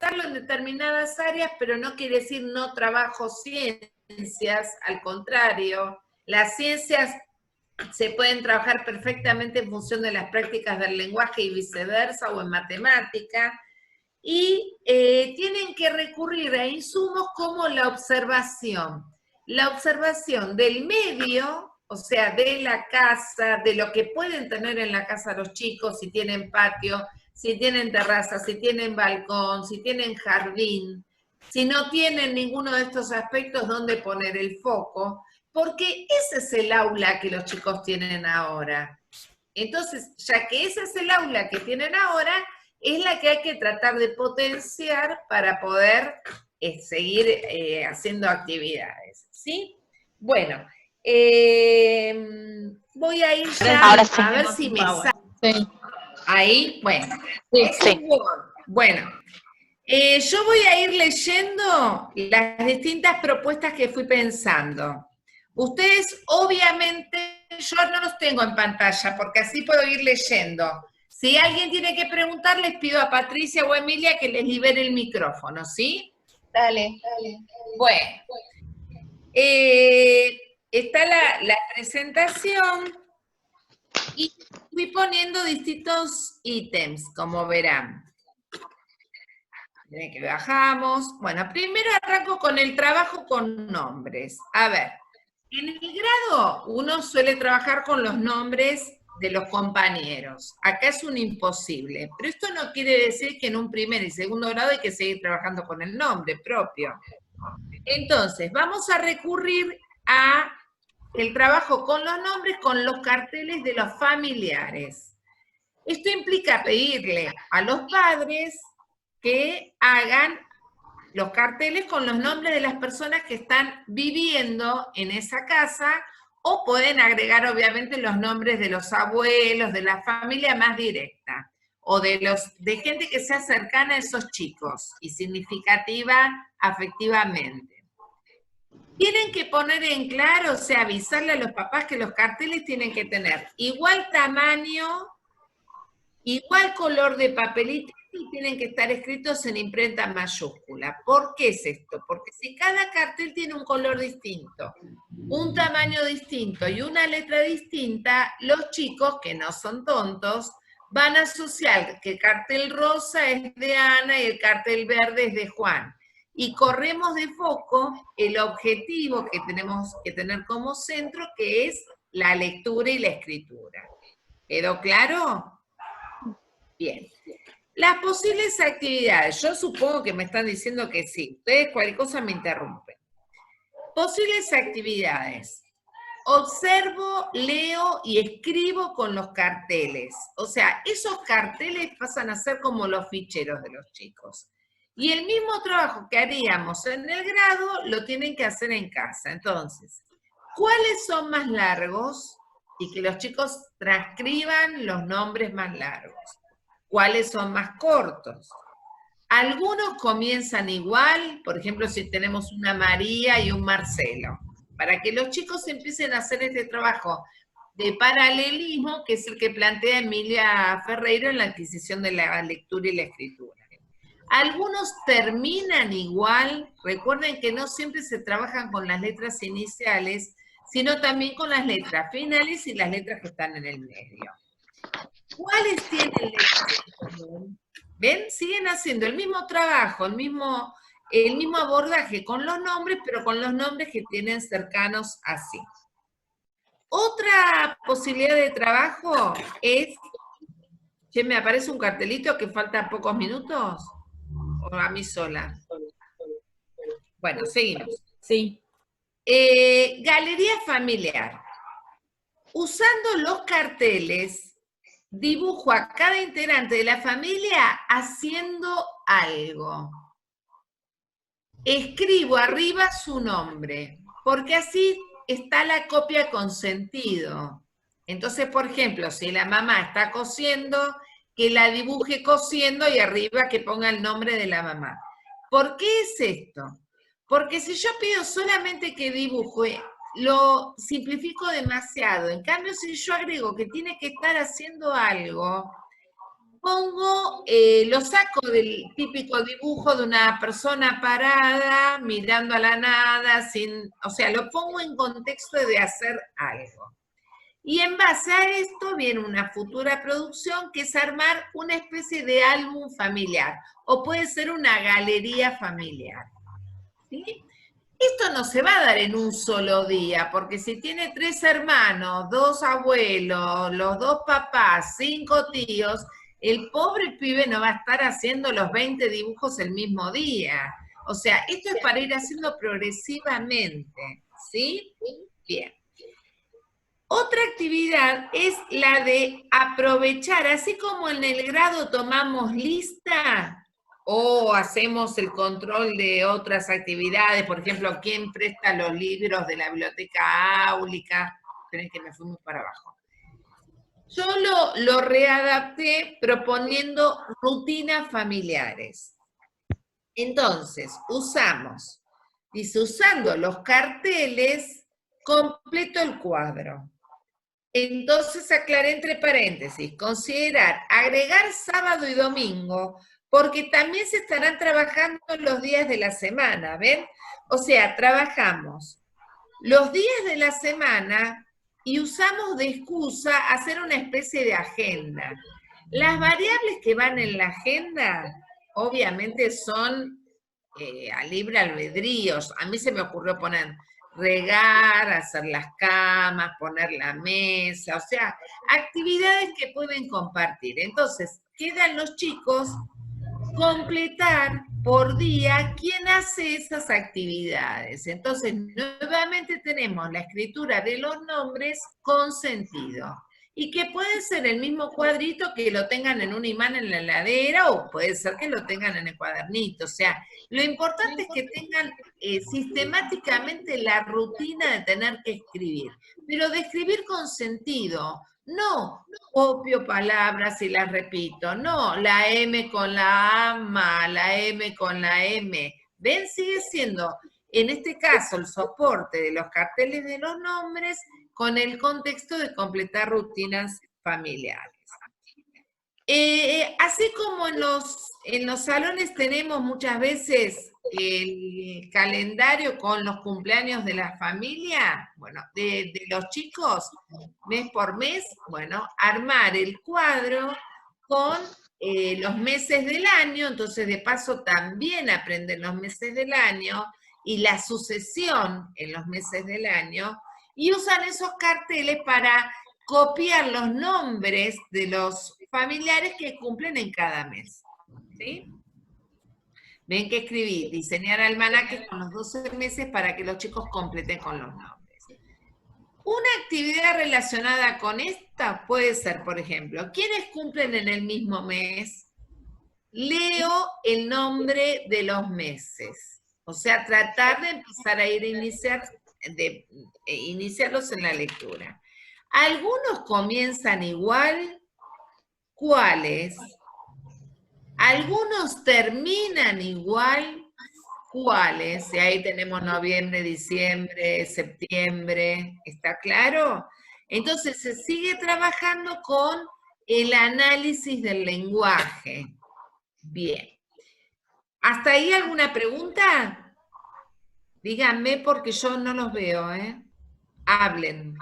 enfocarlo en determinadas áreas, pero no quiere decir no trabajo ciencias, al contrario, las ciencias se pueden trabajar perfectamente en función de las prácticas del lenguaje y viceversa, o en matemática, y tienen que recurrir a insumos como la observación del medio, o sea, de la casa, de lo que pueden tener en la casa los chicos, si tienen patio, si tienen terraza, si tienen balcón, si tienen jardín, si no tienen ninguno de estos aspectos, ¿dónde poner el foco? Porque ese es el aula que los chicos tienen ahora. Entonces, ya que ese es el aula que tienen ahora, es la que hay que tratar de potenciar para poder seguir haciendo actividades, ¿sí? Bueno, voy a ir ya Ahora sí. a ver si me sale. Sí. Ahí, bueno. Sí. Bueno, yo voy a ir leyendo las distintas propuestas que fui pensando. Ustedes, obviamente, yo no los tengo en pantalla, porque así puedo ir leyendo. Si alguien tiene que preguntar, les pido a Patricia o Emilia que les libere el micrófono, ¿sí? Dale. Bueno. Está la presentación y fui poniendo distintos ítems, como verán. Miren que bajamos. Bueno, primero arranco con el trabajo con nombres. A ver, en el grado uno suele trabajar con los nombres de los compañeros. Acá es un imposible, pero esto no quiere decir que en un primer y segundo grado hay que seguir trabajando con el nombre propio. Entonces, vamos a recurrir a el trabajo con los nombres, con los carteles de los familiares. Esto implica pedirle a los padres que hagan los carteles con los nombres de las personas que están viviendo en esa casa, o pueden agregar obviamente los nombres de los abuelos, de la familia más directa, o de gente que sea cercana a esos chicos y significativa afectivamente. Tienen que poner en claro, o sea, avisarle a los papás que los carteles tienen que tener igual tamaño, igual color de papelito, y tienen que estar escritos en imprenta mayúscula. ¿Por qué es esto? Porque si cada cartel tiene un color distinto, un tamaño distinto y una letra distinta, los chicos, que no son tontos, van a asociar que el cartel rosa es de Ana y el cartel verde es de Juan. Y corremos de foco el objetivo que tenemos que tener como centro, que es la lectura y la escritura. ¿Quedó claro? Bien. Las posibles actividades. Yo supongo que me están diciendo que sí. Ustedes cualquier cosa me interrumpen. Posibles actividades. Observo, leo y escribo con los carteles. O sea, esos carteles pasan a ser como los ficheros de los chicos. Y el mismo trabajo que haríamos en el grado, lo tienen que hacer en casa. Entonces, ¿cuáles son más largos? Y que los chicos transcriban los nombres más largos. ¿Cuáles son más cortos? Algunos comienzan igual, por ejemplo, si tenemos una María y un Marcelo, para que los chicos empiecen a hacer este trabajo de paralelismo, que es el que plantea Emilia Ferreiro en la adquisición de la lectura y la escritura. Algunos terminan igual, recuerden que no siempre se trabajan con las letras iniciales, sino también con las letras finales y las letras que están en el medio. ¿Cuáles tienen letras en común? ¿Ven? Siguen haciendo el mismo trabajo, el mismo abordaje con los nombres, pero con los nombres que tienen cercanos así. Otra posibilidad de trabajo es, che, me aparece un cartelito que faltan pocos minutos, o a mí sola. Bueno, seguimos. Sí. Galería familiar. Usando los carteles, dibujo a cada integrante de la familia haciendo algo. Escribo arriba su nombre, porque así está la copia con sentido. Entonces, por ejemplo, si la mamá está cosiendo, que la dibuje cosiendo y arriba que ponga el nombre de la mamá. ¿Por qué es esto? Porque si yo pido solamente que dibuje, lo simplifico demasiado. En cambio, si yo agrego que tiene que estar haciendo algo, lo saco del típico dibujo de una persona parada, mirando a la nada, o sea, lo pongo en contexto de hacer algo. Y en base a esto viene una futura producción que es armar una especie de álbum familiar, o puede ser una galería familiar. ¿Sí? Esto no se va a dar en un solo día, porque si tiene 3 hermanos, 2 abuelos, los 2 papás, 5 tíos, el pobre pibe no va a estar haciendo los 20 dibujos el mismo día. O sea, esto es para ir haciendo progresivamente, ¿sí? Bien. Otra actividad es la de aprovechar, así como en el grado tomamos lista o hacemos el control de otras actividades, por ejemplo, quién presta los libros de la biblioteca áulica. Esperen que me fui muy para abajo. Yo lo readapté proponiendo rutinas familiares. Entonces, usando los carteles, completo el cuadro. Entonces aclaré entre paréntesis, considerar agregar sábado y domingo, porque también se estarán trabajando los días de la semana, ¿ven? O sea, trabajamos los días de la semana y usamos de excusa hacer una especie de agenda. Las variables que van en la agenda, obviamente, son a libre albedrío. A mí se me ocurrió poner regar, hacer las camas, poner la mesa, o sea, actividades que pueden compartir. Entonces, quedan los chicos completar por día quién hace esas actividades. Entonces, nuevamente tenemos la escritura de los nombres con sentido. Y que puede ser el mismo cuadrito que lo tengan en un imán en la heladera o puede ser que lo tengan en el cuadernito. O sea, lo importante es que tengan sistemáticamente la rutina de tener que escribir, pero de escribir con sentido, no copio palabras y las repito, no, la M con la A, la M con la M. ¿Ven? Sigue siendo, en este caso, el soporte de los carteles de los nombres con el contexto de completar rutinas familiares. Así como en los salones tenemos muchas veces el calendario con los cumpleaños de la familia, bueno, de los chicos, mes por mes, bueno, armar el cuadro con los meses del año, entonces de paso también aprenden los meses del año y la sucesión en los meses del año, y usan esos carteles para copiar los nombres de los familiares que cumplen en cada mes. ¿Sí? Ven que escribí, diseñar almanaques con los 12 meses para que los chicos completen con los nombres. Una actividad relacionada con esta puede ser, por ejemplo, ¿quiénes cumplen en el mismo mes? Leo el nombre de los meses. O sea, tratar de empezar a iniciarlos en la lectura. Algunos comienzan igual, ¿cuáles? Algunos terminan igual, ¿cuáles? Y ahí tenemos noviembre, diciembre, septiembre, ¿está claro? Entonces se sigue trabajando con el análisis del lenguaje. Bien. ¿Hasta ahí alguna pregunta? Díganme porque yo no los veo, ¿eh? Hablen.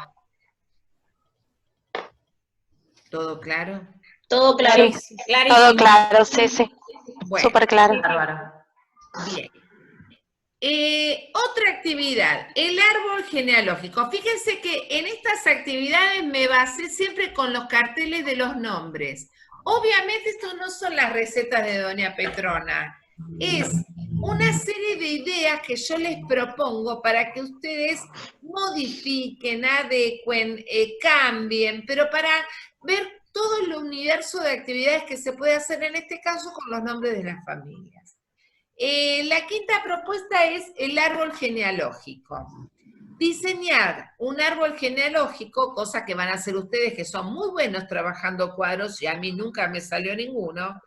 ¿Todo claro? Todo claro. Sí, todo claro, sí, sí. Bueno, Súper claro. Bárbaro. Bien. Otra actividad, el árbol genealógico. Fíjense que en estas actividades me basé siempre con los carteles de los nombres. Obviamente estos no son las recetas de Doña Petrona, es una serie de ideas que yo les propongo para que ustedes modifiquen, adecuen, cambien, pero para ver todo el universo de actividades que se puede hacer en este caso con los nombres de las familias. La quinta propuesta es el árbol genealógico. Diseñar un árbol genealógico, cosa que van a hacer ustedes que son muy buenos trabajando cuadros y a mí nunca me salió ninguno,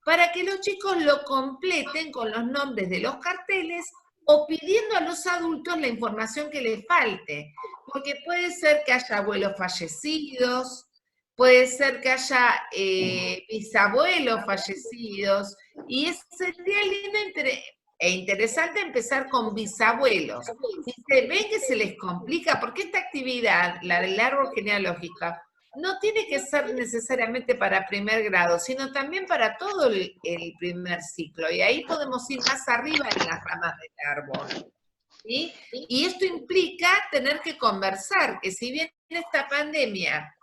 para que los chicos lo completen con los nombres de los carteles o pidiendo a los adultos la información que les falte, porque puede ser que haya abuelos fallecidos, puede ser que haya bisabuelos fallecidos, y sería lindo e interesante empezar con bisabuelos. Dice, ven que se les complica, porque esta actividad, la del árbol genealógico, no tiene que ser necesariamente para primer grado, sino también para todo el primer ciclo, y ahí podemos ir más arriba en las ramas del árbol. ¿Sí? Y esto implica tener que conversar, que si bien esta pandemia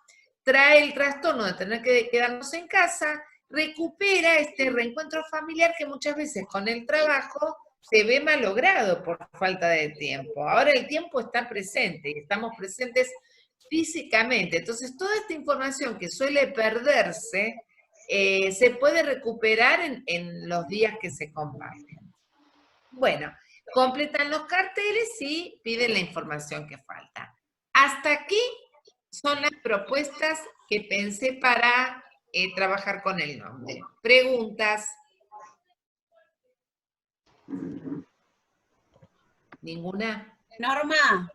trae el trastorno de tener que quedarnos en casa, recupera este reencuentro familiar que muchas veces con el trabajo se ve malogrado por falta de tiempo. Ahora el tiempo está presente y estamos presentes físicamente. Entonces, toda esta información que suele perderse se puede recuperar en los días que se comparten. Bueno, completan los carteles y piden la información que falta. Hasta aquí son las propuestas que pensé para trabajar con el nombre. ¿Preguntas? ¿Ninguna? Norma,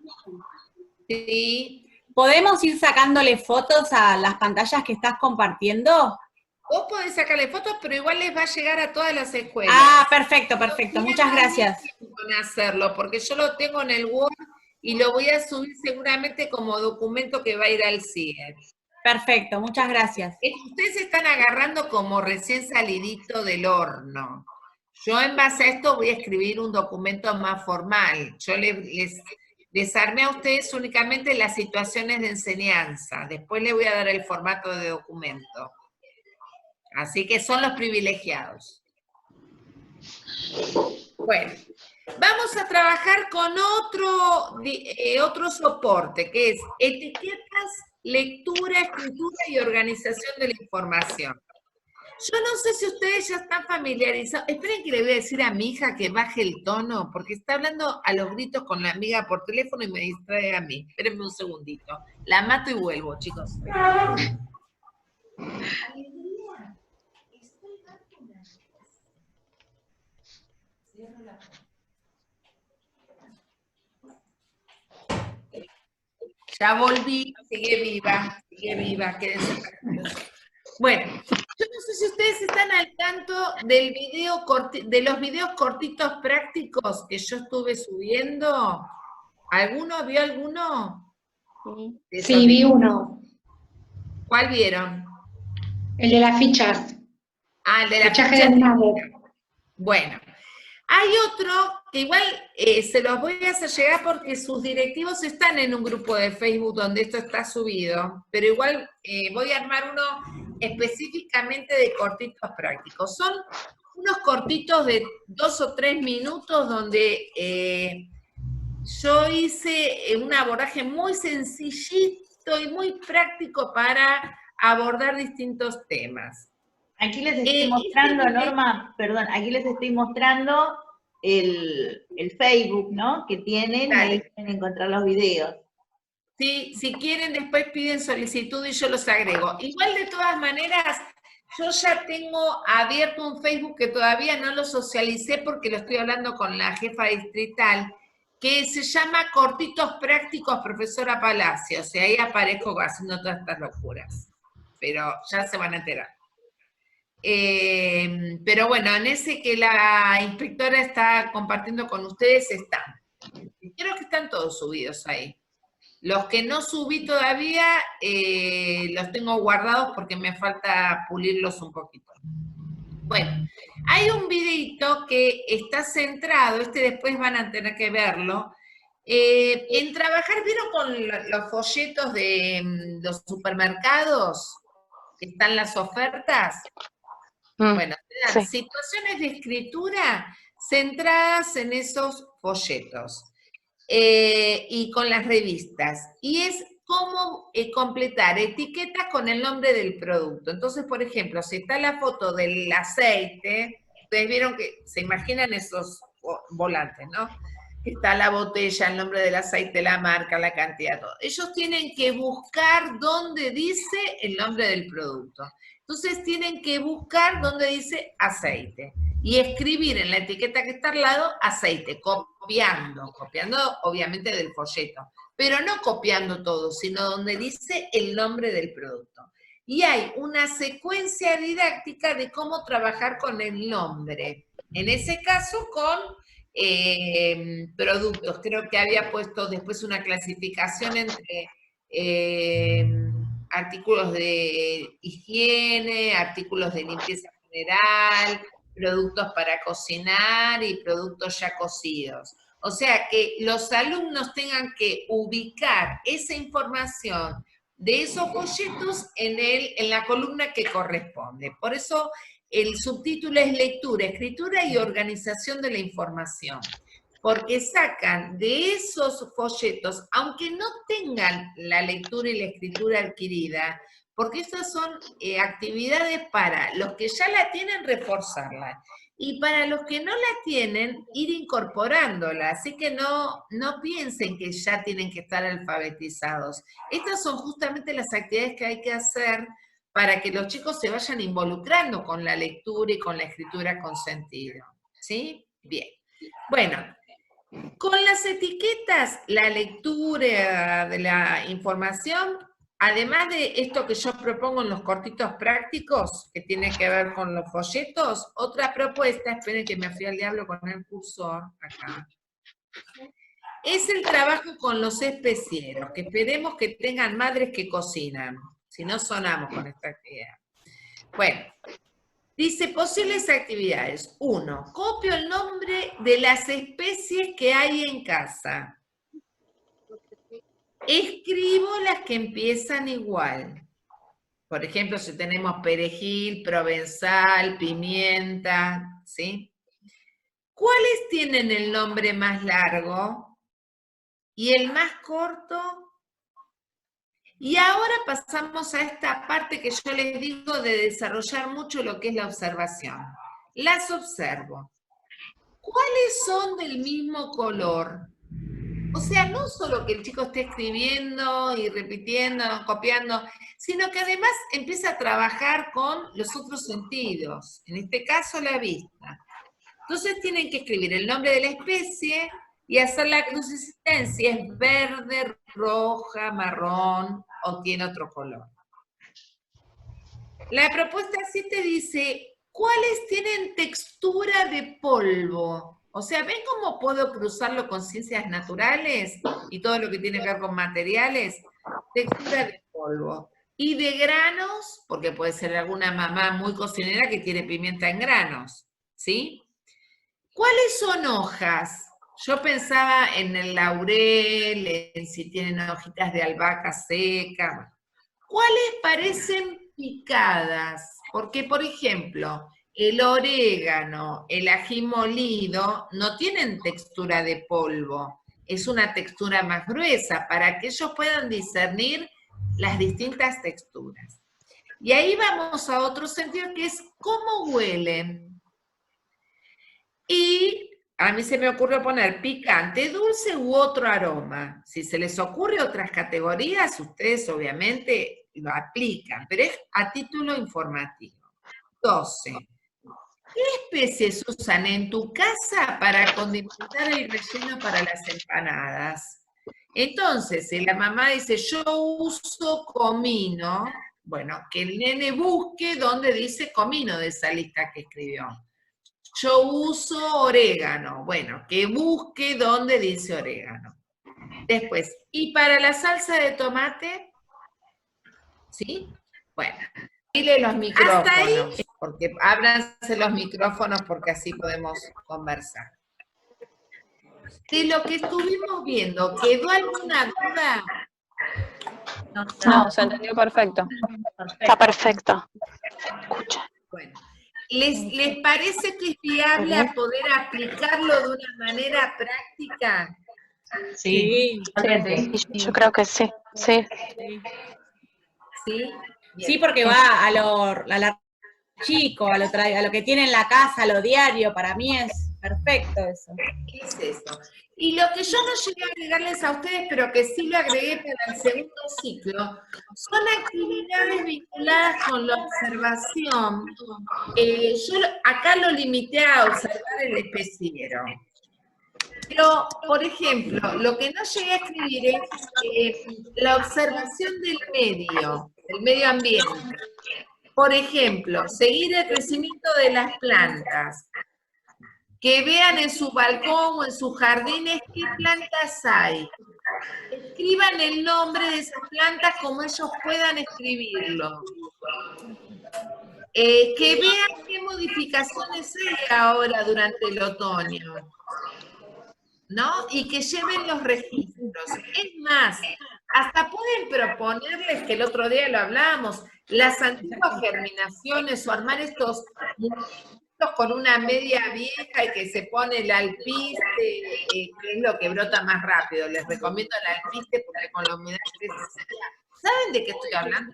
Sí. ¿podemos ir sacándole fotos a las pantallas que estás compartiendo? Vos podés sacarle fotos, pero igual les va a llegar a todas las escuelas. Ah, perfecto, perfecto. Muchas gracias. Con hacerlo, porque yo lo tengo en el Word y lo voy a subir seguramente como documento que va a ir al CIE. Perfecto, muchas gracias. Ustedes se están agarrando como recién salidito del horno. Yo en base a esto voy a escribir un documento más formal. Yo les armé a ustedes únicamente las situaciones de enseñanza. Después les voy a dar el formato de documento. Así que son los privilegiados. Bueno, vamos a trabajar con otro soporte, que es etiquetas, lectura, escritura y organización de la información. Yo no sé si ustedes ya están familiarizados. Esperen que le voy a decir a mi hija que baje el tono, porque está hablando a los gritos con la amiga por teléfono y me distrae a mí. Espérenme un segundito. La mato y vuelvo, chicos. Ya volví, sigue viva, quédense tranquilos. Bueno, yo no sé si ustedes están al tanto del de los videos cortitos prácticos que yo estuve subiendo. ¿Alguno vio alguno? Sí, vi uno. ¿Cuál vieron? El de las fichas. Ah, el de las Fichaje fichas. de nave. Bueno, hay otro que igual se los voy a hacer llegar porque sus directivos están en un grupo de Facebook donde esto está subido, pero igual voy a armar uno específicamente de cortitos prácticos. Son unos cortitos de 2 o 3 minutos donde yo hice un abordaje muy sencillito y muy práctico para abordar distintos temas. Aquí les estoy mostrando, Norma, perdón, aquí les estoy mostrando el Facebook, ¿no? Que tienen, y ahí pueden encontrar los videos. Sí, si quieren después piden solicitud y yo los agrego. Igual de todas maneras, yo ya tengo abierto un Facebook que todavía no lo socialicé porque lo estoy hablando con la jefa distrital, que se llama Cortitos Prácticos Profesora Palacios, y ahí aparezco haciendo todas estas locuras. Pero ya se van a enterar. Pero bueno, en ese que la inspectora está compartiendo con ustedes están. Creo que están todos subidos ahí. Los que no subí todavía los tengo guardados porque me falta pulirlos un poquito. Bueno, hay un videito que está centrado, después van a tener que verlo, en trabajar, ¿vieron con los folletos de los supermercados? Que están las ofertas. Bueno, sí. Situaciones de escritura centradas en esos folletos y con las revistas. Y es cómo completar etiquetas con el nombre del producto. Entonces, por ejemplo, si está la foto del aceite, ustedes vieron que se imaginan esos volantes, ¿no? Que está la botella, el nombre del aceite, la marca, la cantidad, todo. Ellos tienen que buscar dónde dice el nombre del producto. Entonces tienen que buscar donde dice aceite y escribir en la etiqueta que está al lado aceite, copiando obviamente del folleto, pero no copiando todo, sino donde dice el nombre del producto. y hay una secuencia didáctica de cómo trabajar con el nombre. En ese caso con productos. Creo que había puesto después una clasificación entre artículos de higiene, artículos de limpieza general, productos para cocinar y productos ya cocidos. O sea, que los alumnos tengan que ubicar esa información de esos folletos en la columna que corresponde. Por eso el subtítulo es lectura, escritura y organización de la información. Porque sacan de esos folletos, aunque no tengan la lectura y la escritura adquirida, porque estas son actividades para los que ya la tienen, reforzarla. Y para los que no la tienen, ir incorporándola. Así que no piensen que ya tienen que estar alfabetizados. Estas son justamente las actividades que hay que hacer para que los chicos se vayan involucrando con la lectura y con la escritura con sentido. ¿Sí? Bien. Bueno, con las etiquetas, la lectura de la información, además de esto que yo propongo en los cortitos prácticos, que tiene que ver con los folletos, otra propuesta, esperen que me fui al diablo con el cursor, acá, es el trabajo con los especieros, que esperemos que tengan madres que cocinan, si no sonamos con esta actividad. Bueno, dice posibles actividades. 1, copio el nombre de las especies que hay en casa. Escribo las que empiezan igual. Por ejemplo, si tenemos perejil, provenzal, pimienta, ¿sí? ¿Cuáles tienen el nombre más largo? ¿Y el más corto? Y ahora pasamos a esta parte que yo les digo de desarrollar mucho lo que es la observación. Las observo. ¿Cuáles son del mismo color? O sea, no solo que el chico esté escribiendo y repitiendo, copiando, sino que además empieza a trabajar con los otros sentidos, en este caso la vista. Entonces tienen que escribir el nombre de la especie y hacer la crucecita si es verde, roja, marrón o tiene otro color. La propuesta 7 dice, ¿cuáles tienen textura de polvo? O sea, ¿ven cómo puedo cruzarlo con ciencias naturales y todo lo que tiene que ver con materiales? Textura de polvo. Y de granos, porque puede ser alguna mamá muy cocinera que tiene pimienta en granos, ¿sí? ¿Cuáles son hojas? Yo pensaba en el laurel, en si tienen hojitas de albahaca seca. ¿Cuáles parecen picadas? Porque, por ejemplo, el orégano, el ají molido, no tienen textura de polvo, es una textura más gruesa, para que ellos puedan discernir las distintas texturas. Y ahí vamos a otro sentido, que es cómo huelen. Y a mí se me ocurre poner picante, dulce u otro aroma. Si se les ocurre otras categorías, ustedes obviamente lo aplican, pero es a título informativo. 12. ¿Qué especies usan en tu casa para condimentar el relleno para las empanadas? Entonces, si la mamá dice, yo uso comino, bueno, que el nene busque dónde dice comino de esa lista que escribió. Yo uso orégano, bueno, que busque dónde dice orégano. Después, ¿y para la salsa de tomate? ¿Sí? Bueno. Los micrófonos, hasta ahí, porque ábranse los micrófonos porque así podemos conversar. De lo que estuvimos viendo, ¿quedó alguna duda? No, se entendió perfecto. Está perfecto. Escucha. Bueno, ¿les parece que es viable poder aplicarlo de una manera práctica? Sí. Yo creo que sí. Sí. ¿Sí? Bien. Sí, porque va a lo chico, a lo que tiene en la casa, a lo diario. Para mí es perfecto eso. ¿Qué es eso? Y lo que yo no llegué a agregarles a ustedes, pero que sí lo agregué para el segundo ciclo, son actividades vinculadas con la observación. Yo acá lo limité a observar el especiero. Pero, por ejemplo, lo que no llegué a escribir es la observación del medio. el medio ambiente. Por ejemplo, seguir el crecimiento de las plantas. Que vean en su balcón o en sus jardines qué plantas hay. Escriban el nombre de esas plantas como ellos puedan escribirlo. Que vean qué modificaciones hay ahora durante el otoño, ¿no? Y que lleven los registros. Es más, hasta pueden proponerles, que el otro día lo hablamos, las antiguas germinaciones o armar estos con una media vieja y que se pone el alpiste, que es lo que brota más rápido. Les recomiendo el alpiste porque con la humedad crece. ¿Saben de qué estoy hablando?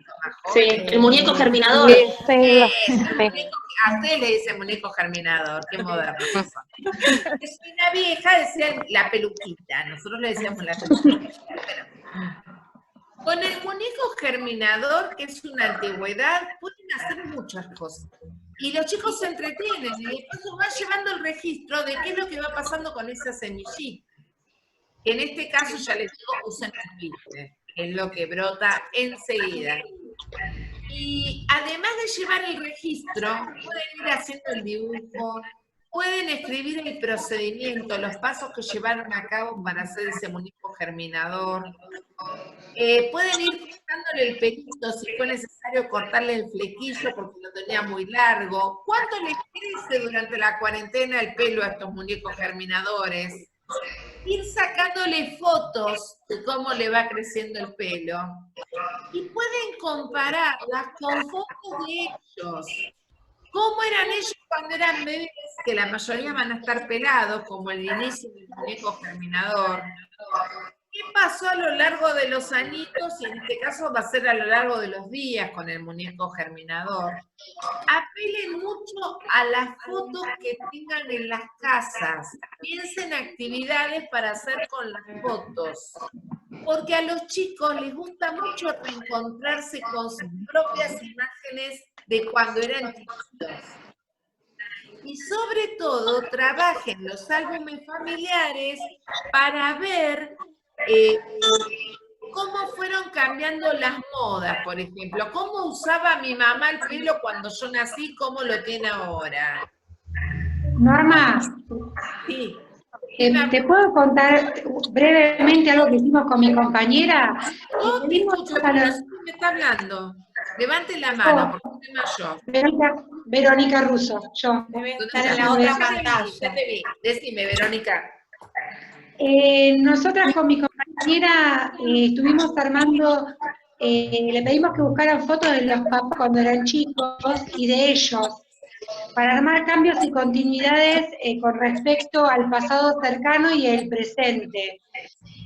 Sí, el muñeco germinador. A ustedes le dicen muñeco germinador, qué moderno. Es una vieja, decían la peluquita, nosotros le decíamos la peluquita. Bueno, con el muñeco germinador, que es una antigüedad, pueden hacer muchas cosas. Y los chicos se entretienen y después van llevando el registro de qué es lo que va pasando con esa semillita. En este caso, ya les digo, usen el alpiste, que es lo que brota enseguida. Y además de llevar el registro, pueden ir haciendo el dibujo, pueden escribir el procedimiento, los pasos que llevaron a cabo para hacer ese muñeco germinador. Pueden ir cortándole el pelito si fue necesario cortarle el flequillo porque lo tenía muy largo. ¿Cuánto les crece durante la cuarentena el pelo a estos muñecos germinadores? Ir sacándole fotos de cómo le va creciendo el pelo. Y pueden compararlas con fotos de ellos. ¿Cómo eran ellos cuando eran bebés? Que la mayoría van a estar pelados, como el inicio del muñeco germinador. ¿Qué pasó a lo largo de los añitos? Y en este caso va a ser a lo largo de los días con el muñeco germinador. Apelen mucho a las fotos que tengan en las casas. Piensen actividades para hacer con las fotos. Porque a los chicos les gusta mucho reencontrarse con sus propias imágenes de cuando eran chiquitos. Y sobre todo, trabajen los álbumes familiares para ver cómo fueron cambiando las modas, por ejemplo. ¿Cómo usaba mi mamá el pelo cuando yo nací? ¿Cómo lo tiene ahora? Norma, Sí. ¿te puedo contar brevemente algo que hicimos con mi compañera? No te escucho, pero sí me está hablando. Levante la mano, porque soy mayor. Verónica Russo, yo. Debe estar en la otra pantalla. Ya te vi. Decime, Verónica. Nosotras con mi compañera estuvimos armando, le pedimos que buscaran fotos de los papás cuando eran chicos y de ellos, para armar cambios y continuidades con respecto al pasado cercano y el presente.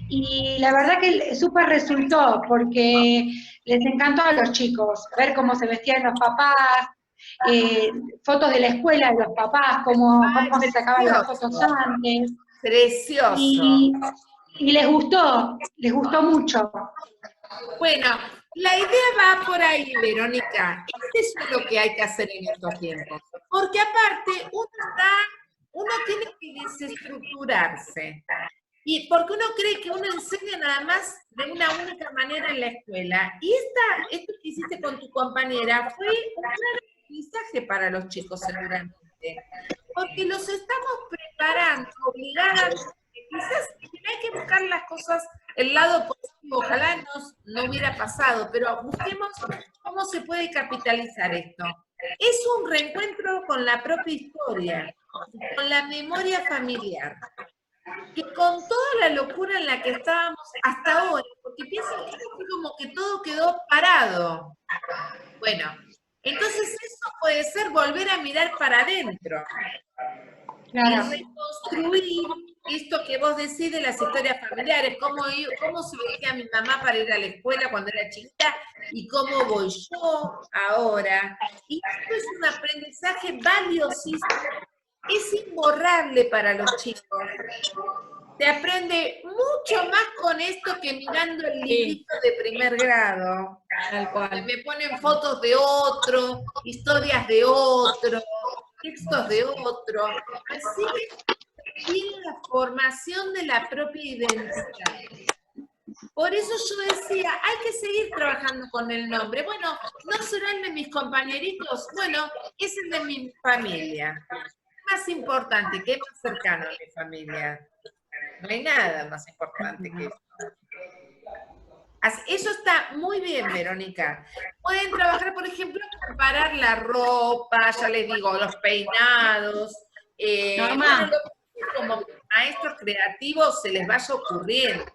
Y la verdad que súper resultó, porque les encantó a los chicos ver cómo se vestían los papás, fotos de la escuela de los papás, cómo se sacaban las fotos antes. Precioso. Y les gustó mucho. Bueno, la idea va por ahí, Verónica. Eso es lo que hay que hacer en estos tiempos. Porque aparte, uno tiene que desestructurarse. Y porque uno cree que uno enseña nada más de una única manera en la escuela. Y esto que hiciste con tu compañera fue un gran aprendizaje para los chicos seguramente. Porque los estamos preparando obligadamente. Quizás hay que buscar las cosas, el lado positivo, ojalá no hubiera pasado, pero busquemos cómo se puede capitalizar esto. Es un reencuentro con la propia historia, con la memoria familiar, que con toda la locura en la que estábamos hasta ahora, porque piensan que fue como que todo quedó parado. Bueno, entonces eso puede ser volver a mirar para adentro. Claro. Y reconstruir esto que vos decís de las historias familiares, cómo se vestía mi mamá para ir a la escuela cuando era chiquita y cómo voy yo ahora. Y esto es un aprendizaje valiosísimo, es imborrable para los chicos. Se aprende mucho más con esto que mirando el librito de primer grado. Tal cual. Me ponen fotos de otro, historias de otro, textos de otro. Así que tiene la formación de la propia identidad. Por eso yo decía, hay que seguir trabajando con el nombre. Bueno, ¿no será el de mis compañeritos? Bueno, es el de mi familia. Más importante, que es más cercano a mi familia. No hay nada más importante que eso. Eso está muy bien, Verónica. Pueden trabajar, por ejemplo, comparar la ropa, ya les digo, los peinados. Bueno, como maestros creativos se les vaya ocurriendo.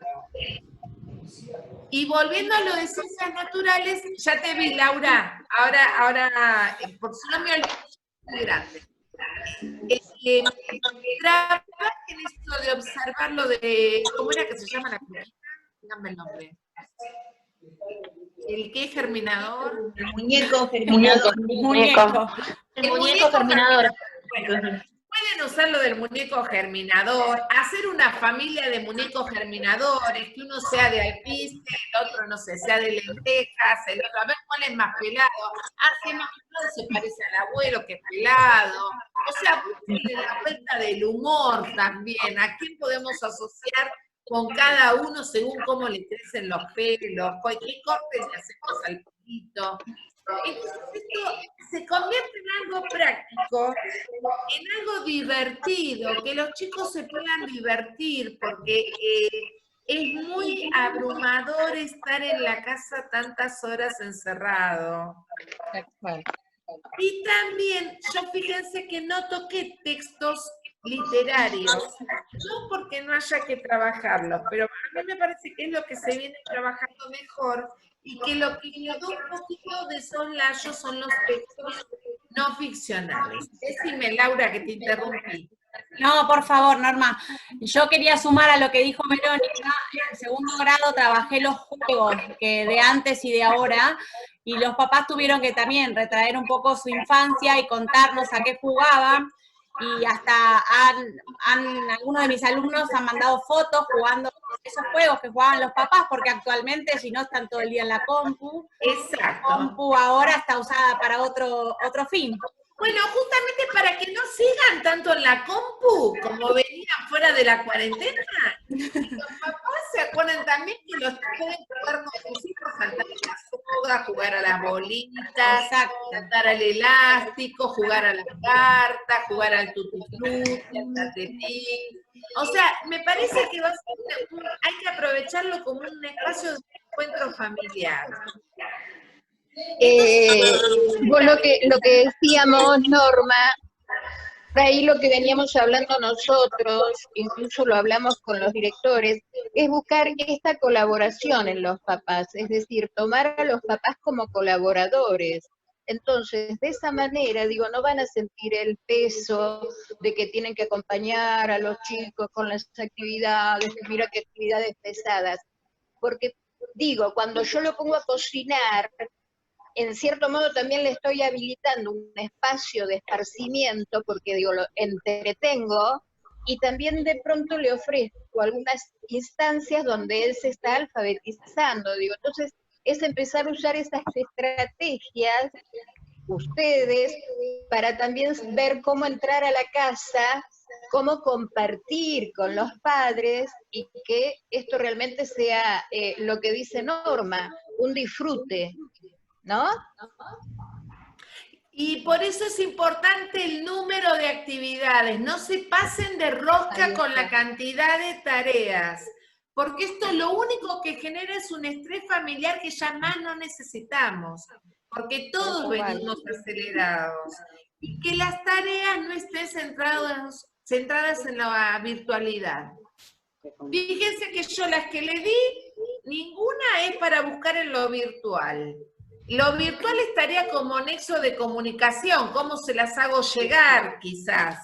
Y volviendo a lo de ciencias naturales, ya te vi, Laura. Ahora, por si no me olvido, muy grande. Trabajen esto de observar lo de, ¿cómo era que se llama la película? Díganme el nombre. ¿El qué germinador? El muñeco germinador. El muñeco germinador. Bueno, pueden usar lo del muñeco germinador, hacer una familia de muñecos germinadores, que uno sea de alpiste, el otro, no sé, sea de lentejas, el otro, a ver cuál es más pelado. Si es más pelado se parece al abuelo que es pelado. O sea, busquen la vuelta del humor también. ¿A quién podemos asociar con cada uno según cómo le crecen los pelos? ¿Qué cortes le hacemos al pelito? Entonces esto se convierte en algo práctico, en algo divertido, que los chicos se puedan divertir, porque es muy abrumador estar en la casa tantas horas encerrado. Y también, yo fíjense que no toqué textos literarios, no porque no haya que trabajarlos, pero a mí me parece que es lo que se viene trabajando mejor, y que lo que quedó un poquito de soslayo son los textos no ficcionales. Decime, Laura, que te interrumpí. No, por favor, Norma. Yo quería sumar a lo que dijo Verónica. En segundo grado trabajé los juegos que de antes y de ahora, y los papás tuvieron que también retraer un poco su infancia y contarnos a qué jugaban. Y hasta algunos de mis alumnos han mandado fotos jugando esos juegos que jugaban los papás, porque actualmente, si no, están todo el día en la compu. Exacto. La compu ahora está usada para otro fin. Bueno, justamente para que no sigan tanto en la compu, como venían fuera de la cuarentena, los papás se acuerdan también que los pueden jugar con sus hijos, saltar a la soga, jugar a las bolitas, saltar al elástico, jugar a las cartas, jugar al tututú, al tatetín. O sea, me parece que va a ser hay que aprovecharlo como un espacio de encuentro familiar. Vos lo que decíamos, Norma, de ahí lo que veníamos hablando nosotros, incluso lo hablamos con los directores, es buscar esta colaboración en los papás, es decir, tomar a los papás como colaboradores. Entonces, de esa manera, digo, no van a sentir el peso de que tienen que acompañar a los chicos con las actividades, que mira qué actividades pesadas. Porque, digo, cuando yo lo pongo a cocinar, en cierto modo también le estoy habilitando un espacio de esparcimiento, porque digo, lo entretengo, y también de pronto le ofrezco algunas instancias donde él se está alfabetizando, digo, entonces es empezar a usar esas estrategias, ustedes, para también ver cómo entrar a la casa, cómo compartir con los padres, y que esto realmente sea lo que dice Norma, un disfrute, ¿no? Y por eso es importante el número de actividades, no se pasen de rosca con la cantidad de tareas, porque esto lo único que genera es un estrés familiar que ya más no necesitamos, porque todos venimos acelerados, y que las tareas no estén centradas en la virtualidad. Fíjense que yo las que le di, ninguna es para buscar en lo virtual. Lo virtual estaría como nexo de comunicación, cómo se las hago llegar, quizás,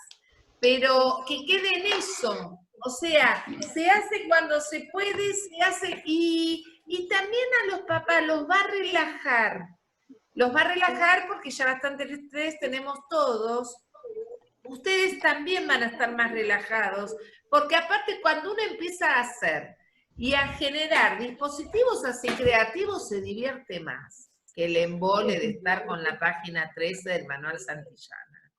pero que quede en eso. O sea, se hace cuando se puede, se hace, y también a los papás los va a relajar. Los va a relajar porque ya bastante estrés tenemos todos. Ustedes también van a estar más relajados, porque aparte cuando uno empieza a hacer y a generar dispositivos así creativos, se divierte más que el embole de estar con la página 13 del Manual Santillana.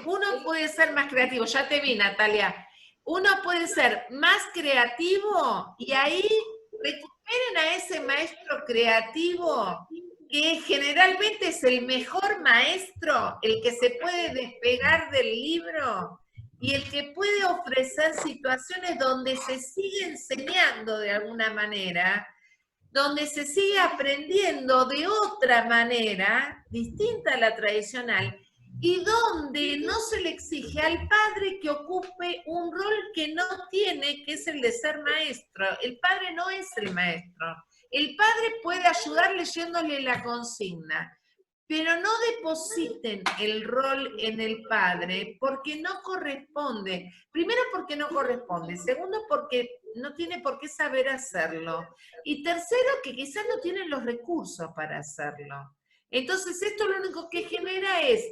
Uno puede ser más creativo, ya te vi, Natalia. Uno puede ser más creativo y ahí recuperen a ese maestro creativo, que generalmente es el mejor maestro, el que se puede despegar del libro y el que puede ofrecer situaciones donde se sigue enseñando de alguna manera, donde se sigue aprendiendo de otra manera, distinta a la tradicional, y donde no se le exige al padre que ocupe un rol que no tiene, que es el de ser maestro. El padre no es el maestro. El padre puede ayudar leyéndole la consigna, pero no depositen el rol en el padre porque no corresponde. Primero porque no corresponde, segundo porque no tiene por qué saber hacerlo, y tercero que quizás no tienen los recursos para hacerlo. Entonces esto lo único que genera es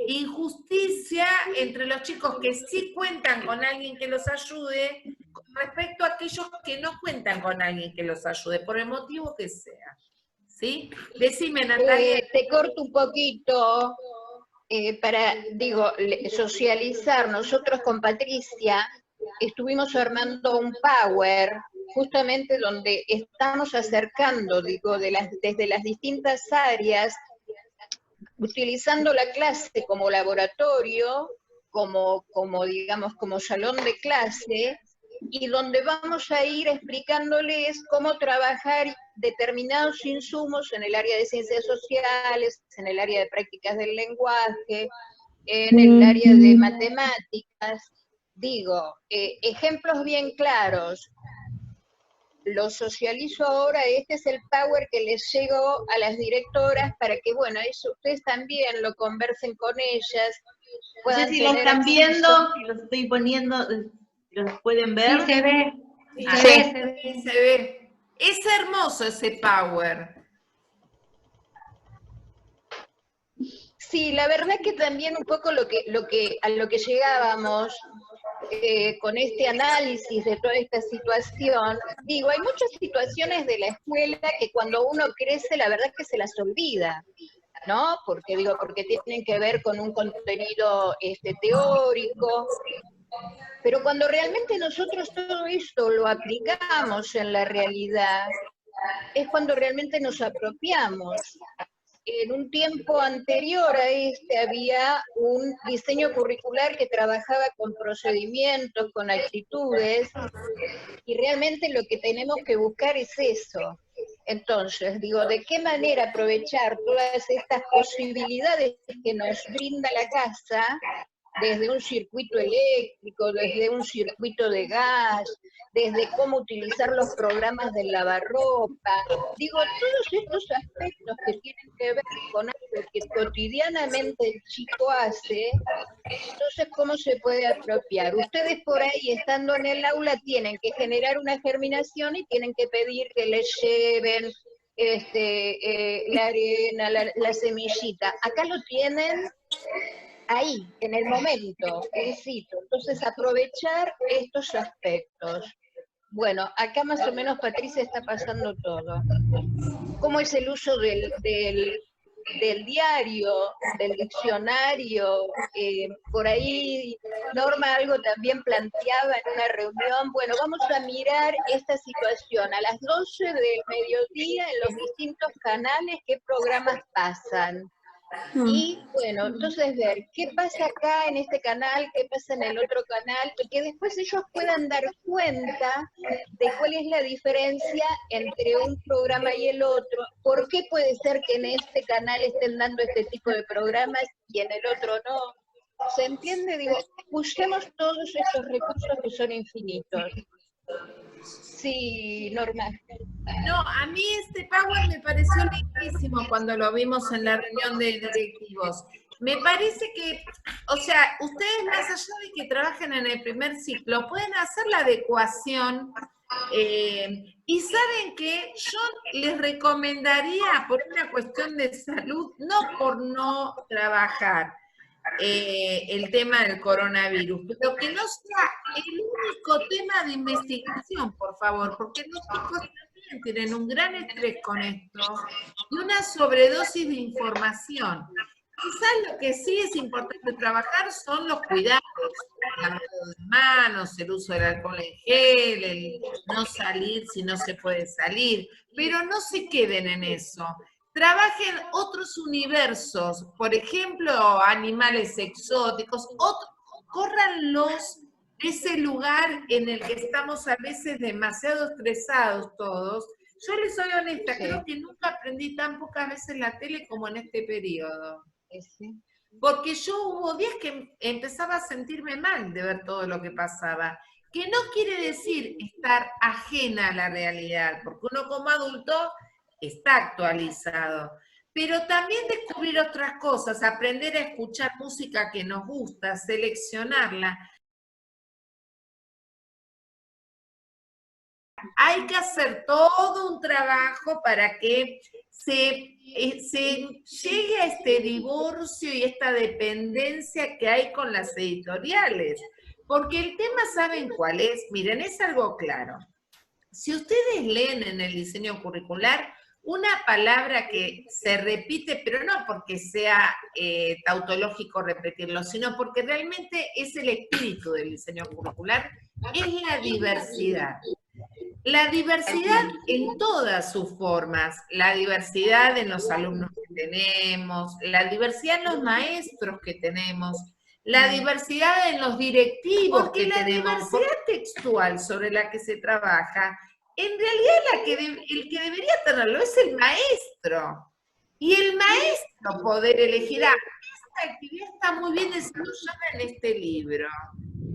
injusticia entre los chicos que sí cuentan con alguien que los ayude con respecto a aquellos que no cuentan con alguien que los ayude, por el motivo que sea. ¿Sí? Decime, Natalia. Te corto un poquito para, socializar. Nosotros con Patricia estuvimos armando un power, justamente donde estamos acercando, desde las distintas áreas, utilizando la clase como laboratorio, como salón de clase, y donde vamos a ir explicándoles cómo trabajar determinados insumos en el área de ciencias sociales, en el área de prácticas del lenguaje, en el área de matemáticas. Ejemplos bien claros. Lo socializo ahora, este es el power que les llego a las directoras para que, eso ustedes también lo conversen con ellas. No sé si lo están viendo, si los estoy poniendo, ¿los pueden ver? Sí, se ve. Se ve. Es hermoso ese power. Sí, la verdad que también un poco a lo que llegábamos con este análisis de toda esta situación, hay muchas situaciones de la escuela que cuando uno crece, la verdad que se las olvida, ¿no? Porque tienen que ver con un contenido teórico, pero cuando realmente nosotros todo esto lo aplicamos en la realidad, es cuando realmente nos apropiamos. En un tiempo anterior a había un diseño curricular que trabajaba con procedimientos, con actitudes, y realmente lo que tenemos que buscar es eso. Entonces, ¿de qué manera aprovechar todas estas posibilidades que nos brinda la casa, desde un circuito eléctrico, desde un circuito de gas, desde cómo utilizar los programas del lavarropa, todos estos aspectos que tienen que ver con algo que cotidianamente el chico hace, entonces cómo se puede apropiar. Ustedes por ahí, estando en el aula, tienen que generar una germinación y tienen que pedir que les lleven la arena, la semillita. Acá lo tienen ahí, en el momento, in situ. Entonces, aprovechar estos aspectos. Bueno, acá más o menos Patricia está pasando todo. ¿Cómo es el uso del diario, del diccionario? Por ahí Norma algo también planteaba en una reunión. Bueno, vamos a mirar esta situación. A las 12 del mediodía, en los distintos canales, ¿qué programas pasan? Y entonces ver qué pasa acá en este canal, qué pasa en el otro canal, y que después ellos puedan dar cuenta de cuál es la diferencia entre un programa y el otro, por qué puede ser que en este canal estén dando este tipo de programas y en el otro no. ¿Se entiende? Usemos todos estos recursos que son infinitos. Sí, Norma. No, a mí este power me pareció lindísimo cuando lo vimos en la reunión de directivos. Me parece que, ustedes más allá de que trabajen en el primer ciclo, pueden hacer la adecuación y saben que yo les recomendaría, por una cuestión de salud, no por no trabajar el tema del coronavirus, pero que no sea el único tema de investigación, por favor, porque los chicos también tienen un gran estrés con esto y una sobredosis de información. Quizás lo que sí es importante trabajar son los cuidados, el lavado de manos, el uso del alcohol en gel, el no no salir si no se puede salir, pero no se queden en eso. Trabajen otros universos, por ejemplo, animales exóticos, córranlos de ese lugar en el que estamos a veces demasiado estresados todos. Yo les soy honesta, creo que nunca aprendí tan pocas veces la tele como en este periodo. Porque yo hubo días que empezaba a sentirme mal de ver todo lo que pasaba, que no quiere decir estar ajena a la realidad, porque uno como adulto está actualizado, pero también descubrir otras cosas, aprender a escuchar música que nos gusta, seleccionarla. Hay que hacer todo un trabajo para que se llegue a este divorcio y esta dependencia que hay con las editoriales. Porque el tema, ¿saben cuál es? Miren, es algo claro. Si ustedes leen en el diseño curricular una palabra que se repite, pero no porque sea tautológico repetirlo, sino porque realmente es el espíritu del diseño curricular, es la diversidad. La diversidad en todas sus formas, la diversidad en los alumnos que tenemos, la diversidad en los maestros que tenemos, la diversidad en los directivos que tenemos. Porque la diversidad textual sobre la que se trabaja, en realidad el que debería tenerlo es el maestro. Y el maestro poder elegir, esta actividad está muy bien desarrollada en este libro.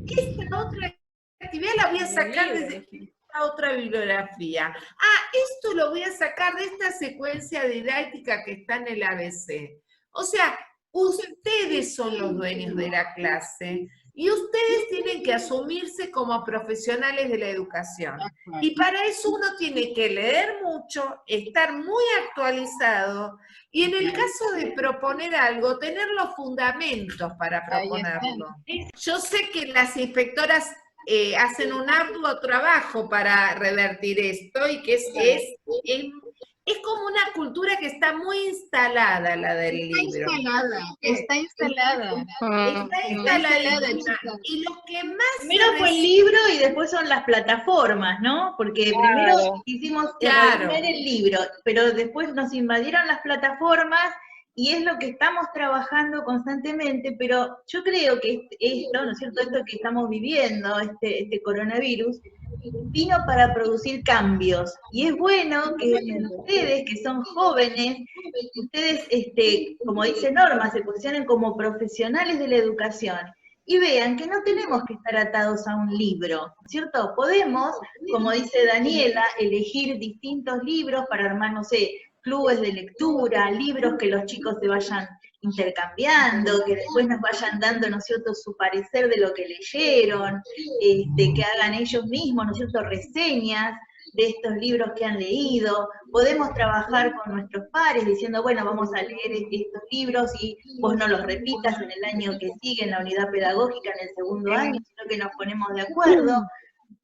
Esta otra actividad la voy a sacar desde otra bibliografía. Esto lo voy a sacar de esta secuencia didáctica que está en el ABC. O sea, ustedes son los dueños de la clase y ustedes tienen que asumirse como profesionales de la educación. Y para eso uno tiene que leer mucho, estar muy actualizado y en el caso de proponer algo, tener los fundamentos para proponerlo. Yo sé que las inspectoras hacen un arduo trabajo para revertir esto y que es como una cultura que está muy instalada, la del libro. Está instalada. Y lo que más... Primero fue el libro y después son las plataformas, ¿no? Porque primero hicimos el libro, pero después nos invadieron las plataformas y es lo que estamos trabajando constantemente, pero yo creo que esto, ¿no es cierto?, esto que estamos viviendo, este coronavirus, vino para producir cambios. Y es bueno que ustedes, que son jóvenes, ustedes, como dice Norma, se posicionen como profesionales de la educación y vean que no tenemos que estar atados a un libro, ¿cierto? Podemos, como dice Daniela, elegir distintos libros para armar, no sé, clubes de lectura, libros que los chicos se vayan intercambiando, que después nos vayan dando, ¿no es cierto?, su parecer de lo que leyeron, que hagan ellos mismos, ¿no es cierto?, reseñas de estos libros que han leído. Podemos trabajar con nuestros pares diciendo, bueno, vamos a leer estos libros y vos no los repitas en el año que sigue en la unidad pedagógica, en el segundo año, sino que nos ponemos de acuerdo.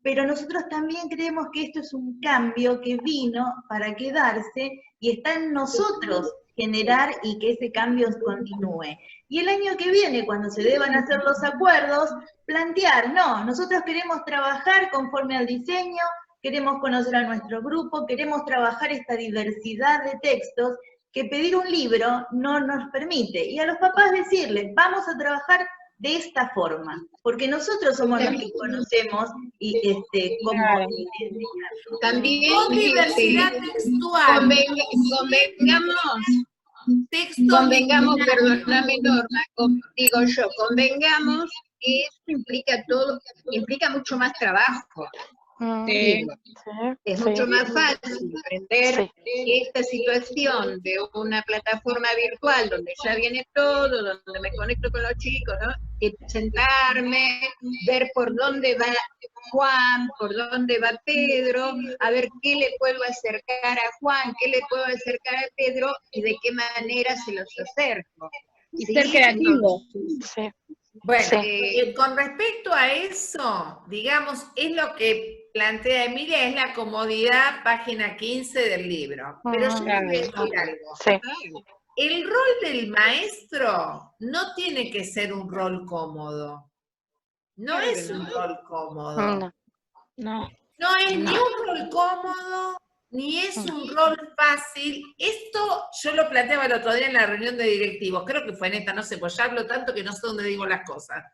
Pero nosotros también creemos que esto es un cambio que vino para quedarse y está en nosotros generar y que ese cambio continúe. Y el año que viene, cuando se deban hacer los acuerdos, plantear, no, nosotros queremos trabajar conforme al diseño, queremos conocer a nuestro grupo, queremos trabajar esta diversidad de textos que pedir un libro no nos permite. Y a los papás decirles, vamos a trabajar de esta forma, porque nosotros somos los que conocemos y cómo enseñar. También con diversidad textual. Convengamos, perdóname Norma, convengamos que esto implica implica mucho más trabajo. Es mucho más fácil aprender esta situación de una plataforma virtual donde ya viene todo, donde me conecto con los chicos, ¿no? Que sentarme, ver por dónde va Juan, por dónde va Pedro, a ver qué le puedo acercar a Juan, qué le puedo acercar a Pedro y de qué manera se los acerco. Y ser creativo. Sí. Bueno, con respecto a eso, digamos, es lo que plantea Emilia, es la comodidad, página 15 del libro. Pero yo quiero decir algo. Sí. El rol del maestro no tiene que ser un rol cómodo. No es un rol cómodo. No. No es ni un rol cómodo, ni es un rol fácil. Esto yo lo planteaba el otro día en la reunión de directivos, creo que fue en esta, no sé, pues ya hablo tanto que no sé dónde digo las cosas.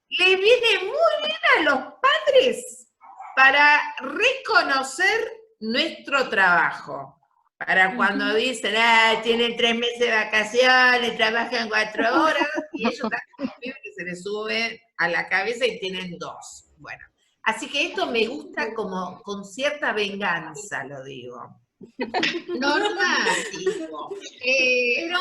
Le viene muy bien a los padres para reconocer nuestro trabajo. Para cuando dicen, tienen 3 meses de vacaciones, trabajan 4 horas, y ellos también que se les sube a la cabeza y tienen 2. Bueno, así que esto me gusta como con cierta venganza, lo digo. Norma, Pero,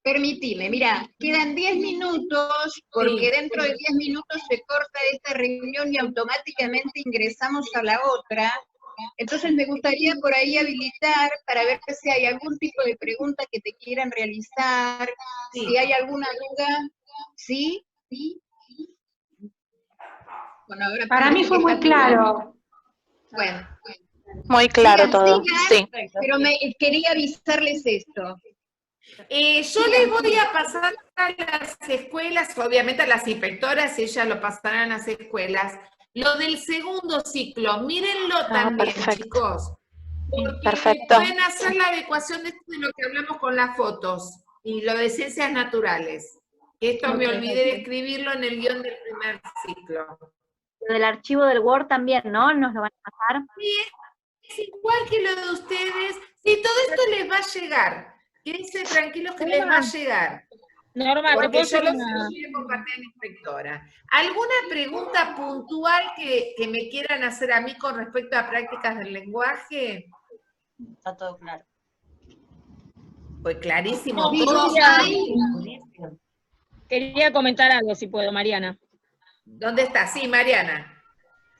permitime, mira, quedan 10 minutos, porque dentro de 10 minutos se corta esta reunión y automáticamente ingresamos a la otra. Entonces me gustaría por ahí habilitar para ver si hay algún tipo de pregunta que te quieran realizar, si hay alguna duda. ¿Sí? Bueno, ahora Para mí fue muy claro. Bueno. Muy claro Sigan, todo, sí. Pero quería avisarles esto. Yo les voy a pasar a las escuelas, obviamente a las inspectoras, ellas lo pasarán a las escuelas, lo del segundo ciclo, mírenlo también, perfecto. chicos, porque Perfecto. pueden hacer la adecuación de lo que hablamos con las fotos, y lo de ciencias naturales. Esto me olvidé de escribirlo en el guión del primer ciclo. Lo del archivo del Word también, ¿no? ¿Nos lo van a pasar? Sí, es igual que lo de ustedes, sí, todo esto les va a llegar. Quédense tranquilos que les va a llegar. Norma, ¿te Porque puedo yo hacer los una... voy a compartir a la inspectora. ¿Alguna pregunta puntual que me quieran hacer a mí con respecto a prácticas del lenguaje? Está todo claro. Fue clarísimo. No, Todos quería comentar algo, si puedo, Mariana. ¿Dónde está? Sí, Mariana.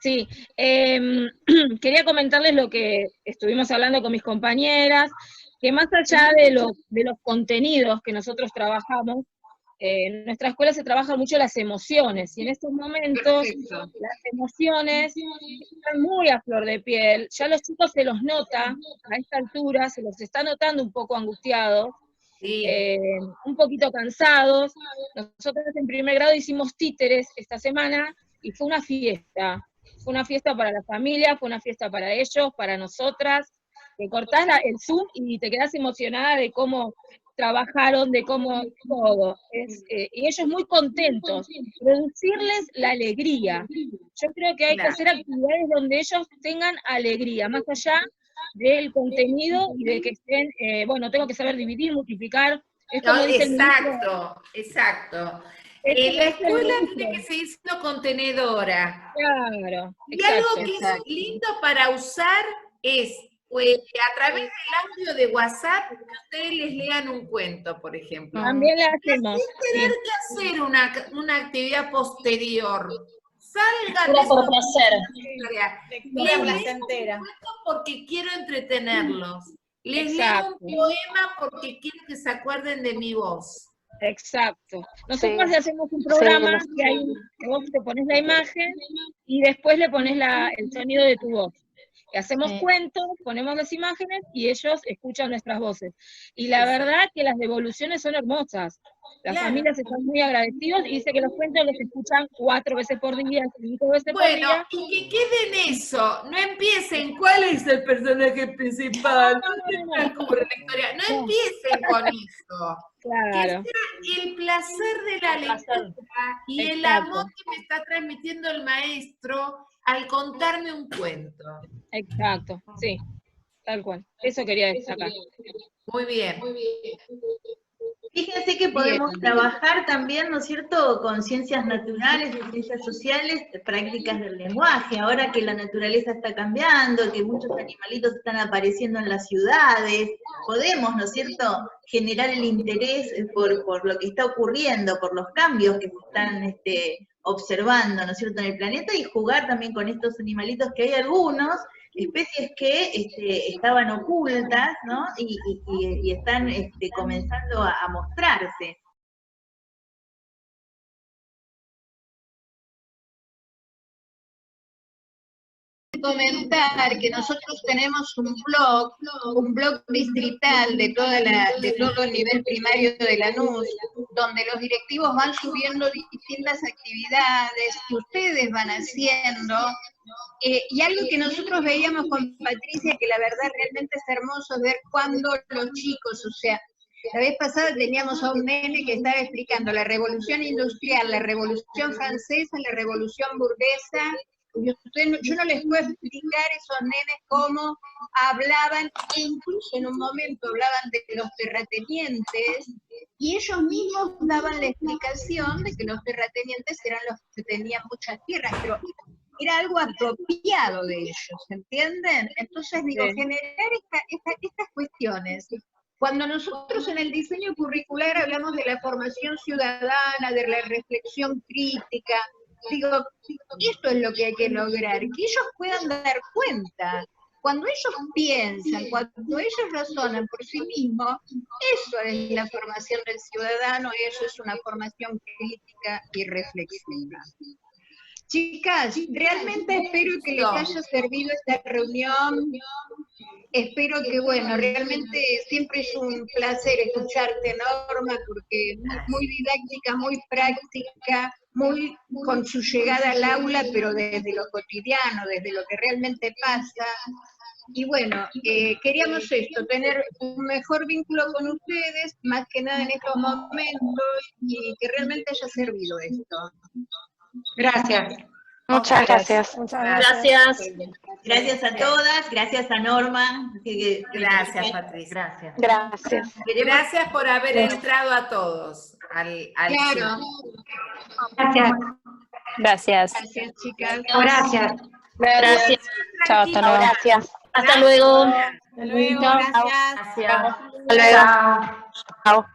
Sí, quería comentarles lo que estuvimos hablando con mis compañeras, que más allá de los contenidos que nosotros trabajamos, en nuestra escuela se trabajan mucho las emociones, y en estos momentos las emociones están muy a flor de piel, ya los chicos se los nota, a esta altura se los está notando un poco angustiados, un poquito cansados. Nosotros en primer grado hicimos títeres esta semana, y fue una fiesta para la familia, fue una fiesta para ellos, para nosotras. Te cortás el Zoom y te quedás emocionada de cómo trabajaron, de cómo todo. Y ellos muy contentos. Producirles la alegría. Yo creo que hay que hacer actividades donde ellos tengan alegría, más allá del contenido y de que estén, tengo que saber dividir, multiplicar. Es como dice el ministro. Exacto. La escuela tiene que seguir siendo contenedora. Claro, y algo que es lindo para usar es a través del audio de WhatsApp que ustedes les lean un cuento, por ejemplo. También le hacemos. Sin tener que hacer una actividad posterior. Salgan de por placer. Les placentera. Porque quiero entretenerlos. Les leo un poema porque quiero que se acuerden de mi voz. Exacto. Nosotros hacemos un programa que vos te pones la imagen y después le pones el sonido de tu voz. Y hacemos cuentos, ponemos las imágenes y ellos escuchan nuestras voces. Y la verdad que las devoluciones son hermosas. Las familias están muy agradecidos y dice que los cuentos los escuchan 4 veces por día, 5 veces por día. Bueno, y que quede en eso. No empiecen, ¿cuál es el personaje principal? No empiecen con eso. Claro. Que sea el placer de la lectura y el amor que me está transmitiendo el maestro al contarme un cuento. Exacto, sí, tal cual. Eso quería destacar. Muy bien. Fíjense que podemos trabajar también, ¿no es cierto?, con ciencias naturales y ciencias sociales, prácticas del lenguaje, ahora que la naturaleza está cambiando, que muchos animalitos están apareciendo en las ciudades, podemos, ¿no es cierto?, generar el interés por lo que está ocurriendo, por los cambios que se están observando, ¿no es cierto?, en el planeta, y jugar también con estos animalitos, que hay algunos especies que estaban ocultas, ¿no? Y están comenzando a mostrarse. comentar que nosotros tenemos un blog distrital de todo el nivel primario de Lanús, donde los directivos van subiendo distintas actividades que ustedes van haciendo. Y algo que nosotros veíamos con Patricia, que la verdad realmente es hermoso, es ver cuando los chicos, o sea, la vez pasada teníamos a un nene que estaba explicando la revolución industrial, la revolución francesa, la revolución burguesa. Yo no les puedo explicar a esos nenes cómo hablaban, e incluso en un momento hablaban de los terratenientes, y ellos mismos daban la explicación de que los terratenientes eran los que tenían muchas tierras, pero era algo apropiado de ellos, ¿entienden? Entonces, digo, generar estas cuestiones. Cuando nosotros en el diseño curricular hablamos de la formación ciudadana, de la reflexión crítica, digo, esto es lo que hay que lograr, que ellos puedan dar cuenta. Cuando ellos piensan, cuando ellos razonan por sí mismos, eso es la formación del ciudadano, eso es una formación crítica y reflexiva. Chicas, realmente espero que les haya servido esta reunión. Espero que, bueno, realmente siempre es un placer escucharte, Norma, porque muy didáctica, muy práctica, muy con su llegada al aula, pero desde lo cotidiano, desde lo que realmente pasa. Y bueno, queríamos esto, tener un mejor vínculo con ustedes, más que nada en estos momentos, y que realmente haya servido esto. Gracias. Muchas gracias. Muchas gracias. Gracias a todas, gracias a Norma. Gracias, Patricia. Gracias. Gracias por haber entrado a todos al Claro. Gracias. Gracias. Gracias, chicas. Gracias. Gracias. Chao, hasta luego. Gracias. Hasta luego. Hasta luego, gracias. Gracias. Hasta luego. Chao.